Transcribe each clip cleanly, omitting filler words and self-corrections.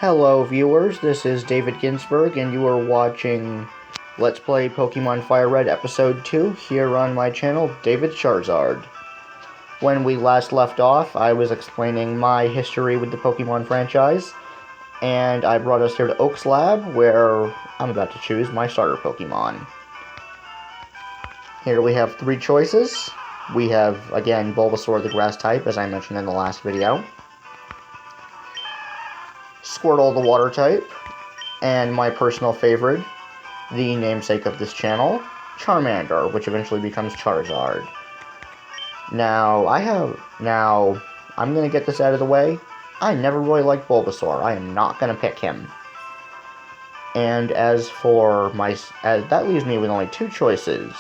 Hello viewers, this is David Ginsburg and you are watching Let's Play Pokemon Fire Red Episode 2 here on my channel, David Charizard. When we last left off, I was explaining my history with the Pokemon franchise, and I brought us here to Oaks Lab, where I'm about to choose my starter Pokemon. Here we have three choices. We have, again, Bulbasaur the Grass type, as I mentioned in the last video. Squirtle the Water type, and my personal favorite, the namesake of this channel, Charmander, which eventually becomes Charizard. Now, I'm going to get this out of the way. I never really liked Bulbasaur. I am not going to pick him. And as for that leaves me with only two choices.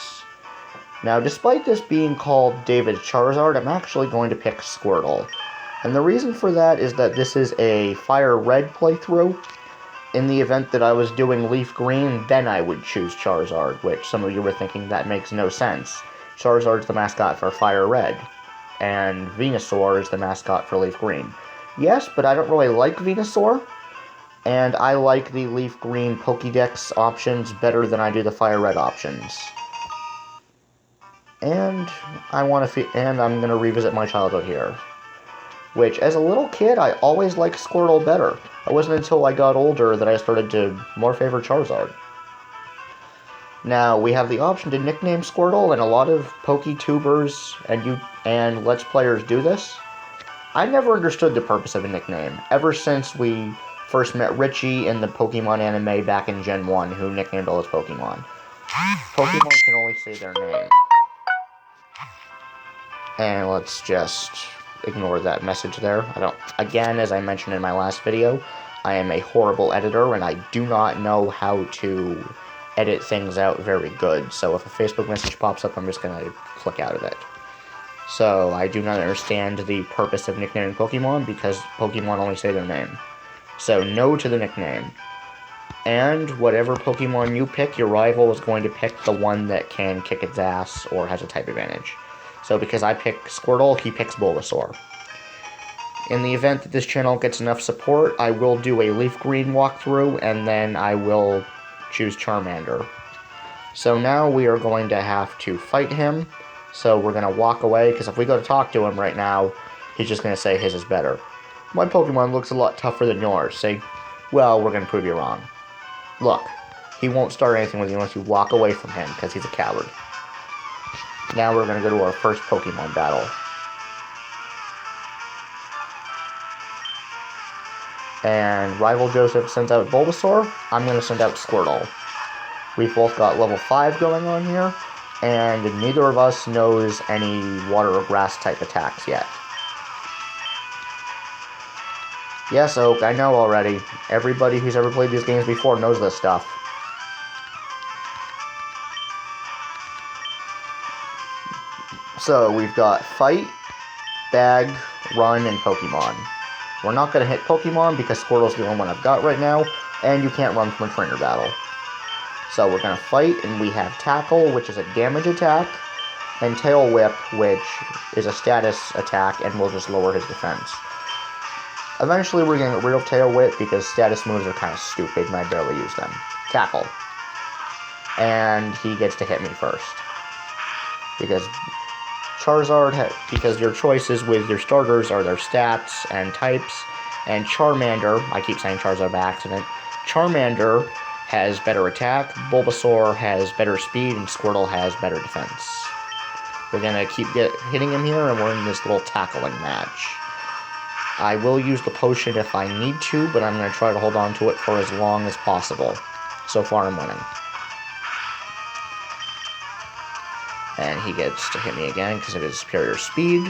Now, despite this being called David Charizard, I'm actually going to pick Squirtle. And the reason for that is that this is a Fire Red playthrough. In the event that I was doing Leaf Green, then I would choose Charizard, which some of you were thinking that makes no sense. Charizard's the mascot for Fire Red, and Venusaur is the mascot for Leaf Green. Yes, but I don't really like Venusaur, and I like the Leaf Green Pokédex options better than I do the Fire Red options. And I'm going to revisit my childhood here. Which, as a little kid, I always liked Squirtle better. It wasn't until I got older that I started to more favor Charizard. Now, we have the option to nickname Squirtle, and a lot of PokeTubers and Let's Players do this. I never understood the purpose of a nickname, ever since we first met Richie in the Pokemon anime back in Gen 1, who nicknamed all his Pokemon. Pokemon can only say their name. And let's just ignore that message there. Again, as I mentioned in my last video, I am a horrible editor and I do not know how to edit things out very good. So if a Facebook message pops up, I'm just going to click out of it. So I do not understand the purpose of nicknaming Pokemon because Pokemon only say their name. So no to the nickname. And whatever Pokemon you pick, your rival is going to pick the one that can kick its ass or has a type advantage. So because I pick Squirtle, he picks Bulbasaur. In the event that this channel gets enough support, I will do a Leaf Green walkthrough, and then I will choose Charmander. So now we are going to have to fight him, so we're going to walk away, because if we go to talk to him right now, he's just going to say his is better. My Pokemon looks a lot tougher than yours, see? Well, we're going to prove you wrong. Look, he won't start anything with you unless you walk away from him, because he's a coward. Now we're going to go to our first Pokemon battle. And Rival Joseph sends out Bulbasaur. I'm going to send out Squirtle. We've both got level 5 going on here, and neither of us knows any water or grass type attacks yet. Yes, Oak, I know already. Everybody who's ever played these games before knows this stuff. So, we've got Fight, Bag, Run, and Pokemon. We're not going to hit Pokemon because Squirtle's the only one I've got right now, and you can't run from a trainer battle. So we're going to fight, and we have Tackle, which is a damage attack, and Tail Whip, which is a status attack and will just lower his defense. Eventually we're going to get rid of Tail Whip because status moves are kind of stupid and I barely use them. Tackle. And he gets to hit me first. Because your choices with your starters are their stats and types, and Charmander, I keep saying Charizard by accident, Charmander has better attack, Bulbasaur has better speed, and Squirtle has better defense. We're going to keep hitting him here, and we're in this little tackling match. I will use the potion if I need to, but I'm going to try to hold on to it for as long as possible. So far I'm winning. And he gets to hit me again because of his superior speed.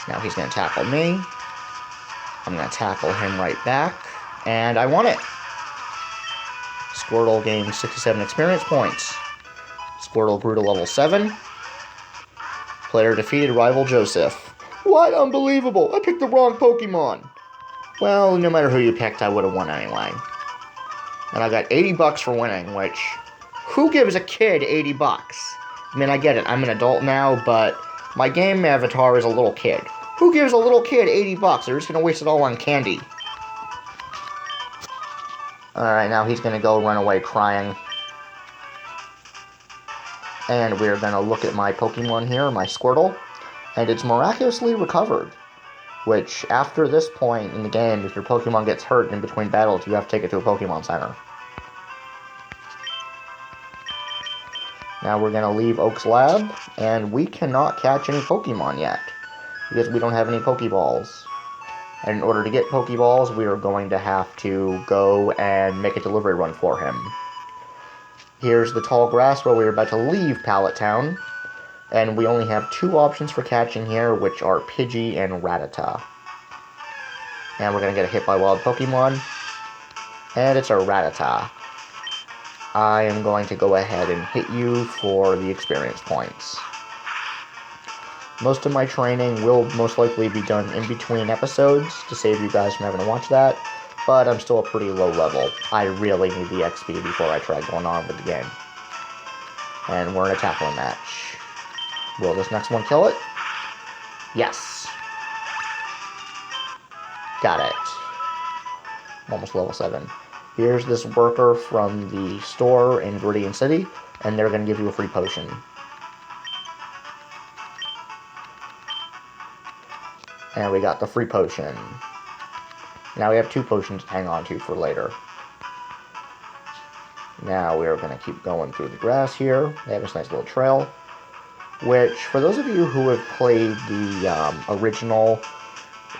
Now he's going to tackle me. I'm going to tackle him right back. And I won it! Squirtle gains 67 experience points. Squirtle grew to level 7. Player defeated Rival Joseph. What? Unbelievable! I picked the wrong Pokemon! Well, no matter who you picked, I would have won anyway. And I got $80 for winning, which... Who gives a kid $80? I mean, I get it, I'm an adult now, but my game avatar is a little kid. Who gives a little kid 80 bucks? They're just gonna waste it all on candy. Alright, now he's gonna go run away crying. And we're gonna look at my Pokemon here, my Squirtle, and it's miraculously recovered. Which, after this point in the game, if your Pokemon gets hurt in between battles, you have to take it to a Pokemon Center. Now we're gonna leave Oak's lab, and we cannot catch any Pokemon yet, because we don't have any Pokeballs. And in order to get Pokeballs, we are going to have to go and make a delivery run for him. Here's the tall grass where we're about to leave Pallet Town, and we only have two options for catching here, which are Pidgey and Rattata. And we're going to get hit by wild Pokemon, and it's a Rattata. I am going to go ahead and hit you for the experience points. Most of my training will most likely be done in between episodes to save you guys from having to watch that, but I'm still a pretty low level. I really need the XP before I try going on with the game. And we're in a tackling match. Will this next one kill it? Yes. Got it. I'm almost level 7. Here's this worker from the store in Viridian City, and they're going to give you a free potion. And we got the free potion. Now we have 2 potions to hang on to for later. Now we're going to keep going through the grass here. They have this nice little trail. Which, for those of you who have played the original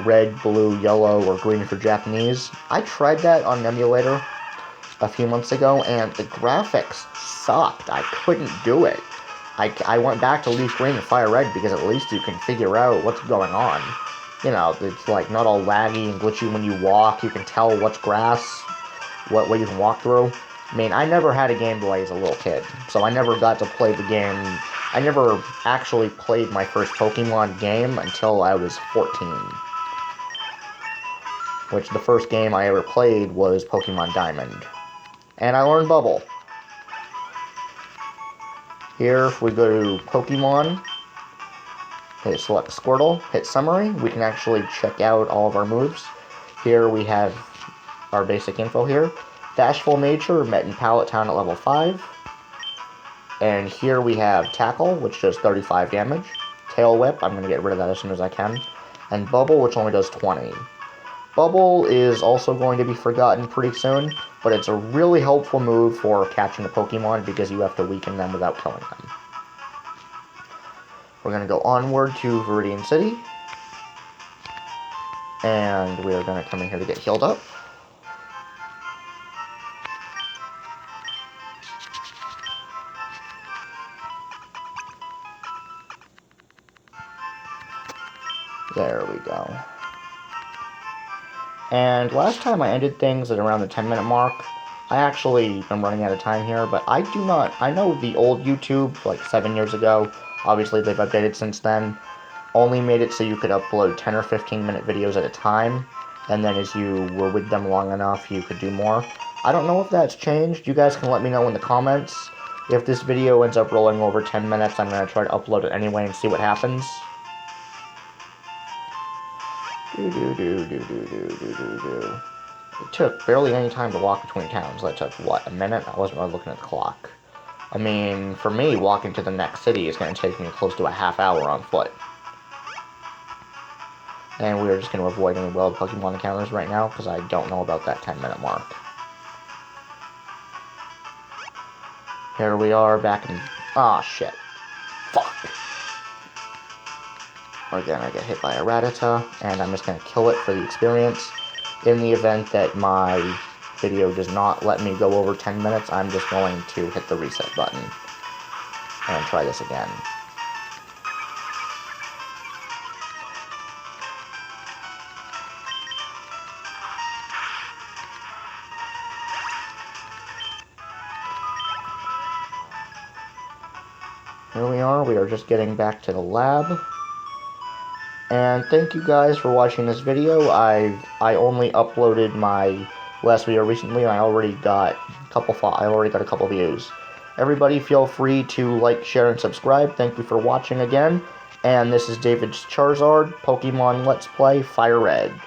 red, blue, yellow, or green for Japanese, I tried that on an emulator a few months ago, and the graphics sucked. I couldn't do it. I went back to Leaf Green and Fire Red because at least you can figure out what's going on. You know, it's like not all laggy and glitchy when you walk. You can tell what's grass, what you can walk through. I mean, I never had a Game Boy as a little kid, so I never got to play the game. I never actually played my first Pokemon game until I was 14. Which the first game I ever played was Pokemon Diamond. And I learned Bubble. Here, if we go to Pokemon, hit select Squirtle, hit Summary, we can actually check out all of our moves. Here we have our basic info here. Bashful Nature, met in Pallet Town at level 5. And here we have Tackle, which does 35 damage. Tail Whip, I'm going to get rid of that as soon as I can. And Bubble, which only does 20. Bubble is also going to be forgotten pretty soon, but it's a really helpful move for catching a Pokemon because you have to weaken them without killing them. We're going to go onward to Viridian City. And we're going to come in here to get healed up. There we go. And last time I ended things at around the 10-minute mark. I actually am running out of time here, but I know the old YouTube, like 7 years ago, obviously they've updated since then, only made it so you could upload 10 or 15-minute videos at a time, and then as you were with them long enough, you could do more. I don't know if that's changed. You guys can let me know in the comments. If this video ends up rolling over 10 minutes, I'm going to try to upload it anyway and see what happens. It took barely any time to walk between towns. That took, what, a minute? I wasn't really looking at the clock. I mean, for me, walking to the next city is going to take me close to a half hour on foot. And we're just going to avoid any wild Pokemon encounters right now, because I don't know about that 10-minute mark. Here we are, back in... Aw, shit. Fuck. We're gonna get hit by a Rattata, and I'm just gonna kill it for the experience. In the event that my video does not let me go over 10 minutes, I'm just going to hit the reset button and try this again. Here we are just getting back to the lab. And thank you guys for watching this video. I only uploaded my last video recently, and I already got a couple views. Everybody feel free to like, share, and subscribe. Thank you for watching again, And this is David's Charizard, Pokemon Let's Play Fire Red.